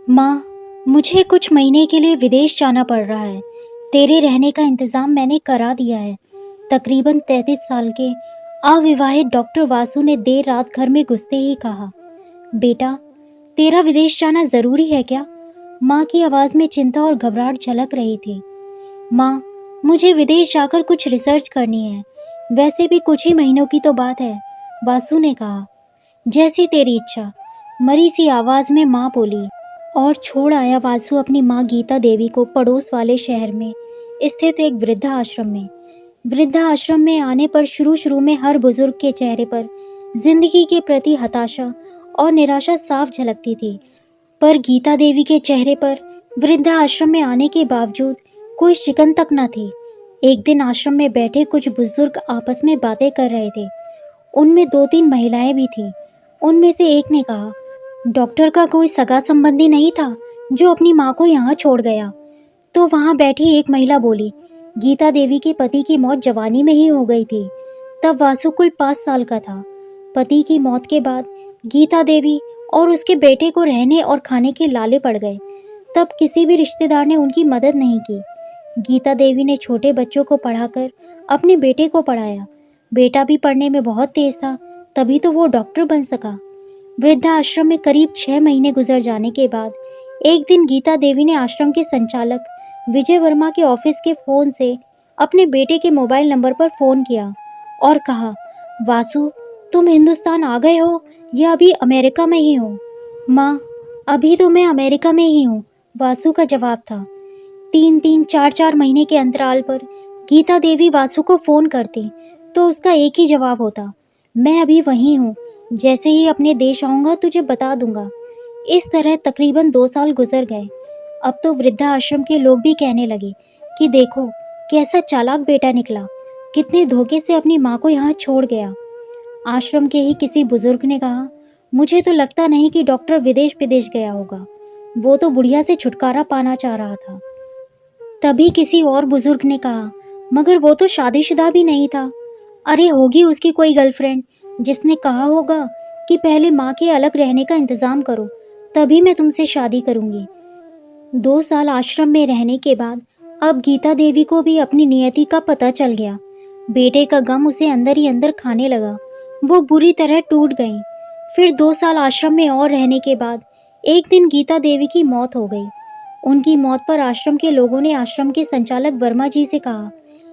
माँ, मुझे कुछ महीने के लिए विदेश जाना पड़ रहा है। तेरे रहने का इंतज़ाम मैंने करा दिया है। तकरीबन 33 साल के अविवाहित डॉक्टर वासु ने देर रात घर में घुसते ही कहा, बेटा, तेरा विदेश जाना ज़रूरी है क्या? माँ की आवाज़ में चिंता और घबराहट झलक रही थी। माँ, मुझे विदेश जाकर कुछ रिसर्च करनी है। वैसे भी कुछ ही महीनों की तो बात है, वासु ने कहा। जैसी तेरी इच्छा, मरी सी आवाज़ में माँ बोली। और छोड़ आया वासु अपनी माँ गीता देवी को पड़ोस वाले शहर में स्थित एक वृद्धा आश्रम में। वृद्धा आश्रम में आने पर शुरू में हर बुजुर्ग के चेहरे पर जिंदगी के प्रति हताशा और निराशा साफ झलकती थी, पर गीता देवी के चेहरे पर वृद्धा आश्रम में आने के बावजूद कोई शिकन तक न थी। एक दिन आश्रम में बैठे कुछ बुजुर्ग आपस में बातें कर रहे थे। उनमें 2-3 महिलाएं भी थीं। उनमें से एक ने कहा, डॉक्टर का कोई सगा संबंधी नहीं था जो अपनी माँ को यहाँ छोड़ गया? तो वहाँ बैठी एक महिला बोली, गीता देवी के पति की मौत जवानी में ही हो गई थी। तब वासु कुल 5 साल का था। पति की मौत के बाद गीता देवी और उसके बेटे को रहने और खाने के लाले पड़ गए। तब किसी भी रिश्तेदार ने उनकी मदद नहीं की। गीता देवी ने छोटे बच्चों को पढ़ाकर अपने बेटे को पढ़ाया। बेटा भी पढ़ने में बहुत तेज था, तभी तो वो डॉक्टर बन सका। वृद्धा आश्रम में करीब 6 महीने गुजर जाने के बाद एक दिन गीता देवी ने आश्रम के संचालक विजय वर्मा के ऑफिस के फ़ोन से अपने बेटे के मोबाइल नंबर पर फ़ोन किया और कहा, वासु, तुम हिंदुस्तान आ गए हो या अभी अमेरिका में ही हो? माँ, अभी तो मैं अमेरिका में ही हूँ, वासु का जवाब था। 3-3, 4-4 महीने के अंतराल पर गीता देवी वासु को फ़ोन करती तो उसका एक ही जवाब होता, मैं अभी वहीं हूँ, जैसे ही अपने देश आऊँगा तुझे बता दूंगा। इस तरह तकरीबन 2 साल गुजर गए। अब तो वृद्धा आश्रम के लोग भी कहने लगे कि देखो कैसा चालाक बेटा निकला, कितने धोखे से अपनी माँ को यहाँ छोड़ गया। आश्रम के ही किसी बुजुर्ग ने कहा, मुझे तो लगता नहीं कि डॉक्टर विदेश गया होगा, वो तो बुढ़िया से छुटकारा पाना चाह रहा था। तभी किसी और बुजुर्ग ने कहा, मगर वो तो शादीशुदा भी नहीं था। अरे होगी उसकी कोई गर्लफ्रेंड जिसने कहा होगा कि पहले माँ के अलग रहने का इंतज़ाम करो, तभी मैं तुमसे शादी करूँगी। 2 साल आश्रम में रहने के बाद अब गीता देवी को भी अपनी नियति का पता चल गया। बेटे का गम उसे अंदर ही अंदर खाने लगा। वो बुरी तरह टूट गई। फिर 2 साल आश्रम में और रहने के बाद एक दिन गीता देवी की मौत हो गई। उनकी मौत पर आश्रम के लोगों ने आश्रम के संचालक वर्मा जी से कहा,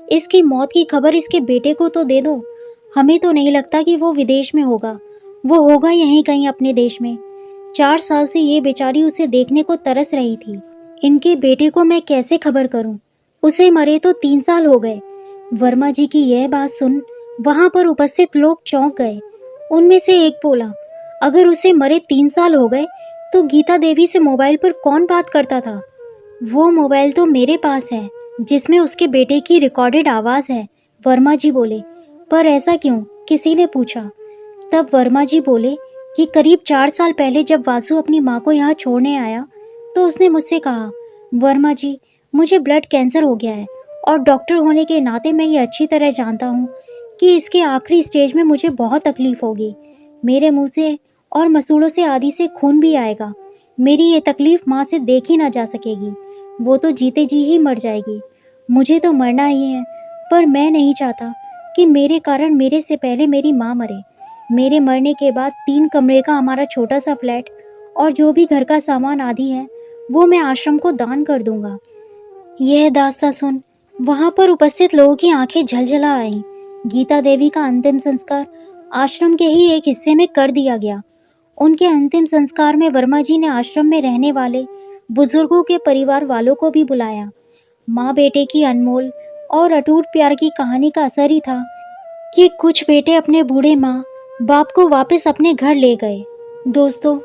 इसकी मौत की खबर इसके बेटे को तो दे दो। हमें तो नहीं लगता कि वो विदेश में होगा, वो होगा यहीं कहीं अपने देश में। 4 साल से ये बेचारी उसे देखने को तरस रही थी। इनके बेटे को मैं कैसे खबर करूं? उसे मरे तो 3 साल हो गए। वर्मा जी की यह बात सुन वहां पर उपस्थित लोग चौंक गए। उनमें से एक बोला, अगर उसे मरे 3 साल हो गए तो गीता देवी से मोबाइल पर कौन बात करता था? वो मोबाइल तो मेरे पास है जिसमें उसके बेटे की रिकॉर्डेड आवाज़ है, वर्मा जी बोले। पर ऐसा क्यों? किसी ने पूछा। तब वर्मा जी बोले कि करीब 4 साल पहले जब वासु अपनी माँ को यहाँ छोड़ने आया तो उसने मुझसे कहा, वर्मा जी, मुझे ब्लड कैंसर हो गया है और डॉक्टर होने के नाते मैं ये अच्छी तरह जानता हूँ कि इसके आखिरी स्टेज में मुझे बहुत तकलीफ होगी। मेरे मुंह से और मसूड़ों से आदि से खून भी आएगा। मेरी ये तकलीफ माँ से देखी ना जा सकेगी, वो तो जीते जी ही मर जाएगी। मुझे तो मरना ही है, पर मैं नहीं चाहता कि मेरे कारण मेरे से पहले मेरी माँ मरे। मेरे मरने के बाद 3 कमरे का हमारा छोटा सा फ्लैट और जो भी घर का सामान आदि है वो मैं आश्रम को दान कर दूंगा। यह दास्तां सुन वहां पर उपस्थित लोगों की आंखें झलझला आईं। गीता देवी का अंतिम संस्कार आश्रम के ही एक हिस्से में कर दिया गया। उनके अंतिम संस्कार में वर्मा जी ने आश्रम में रहने वाले बुजुर्गों के परिवार वालों को भी बुलाया। माँ बेटे की अनमोल और अटूट प्यार की कहानी का असर ही था कि कुछ बेटे अपने बूढ़े माँ बाप को वापस अपने घर ले गए। दोस्तों,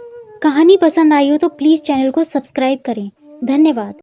कहानी पसंद आई हो तो प्लीज़ चैनल को सब्सक्राइब करें। धन्यवाद।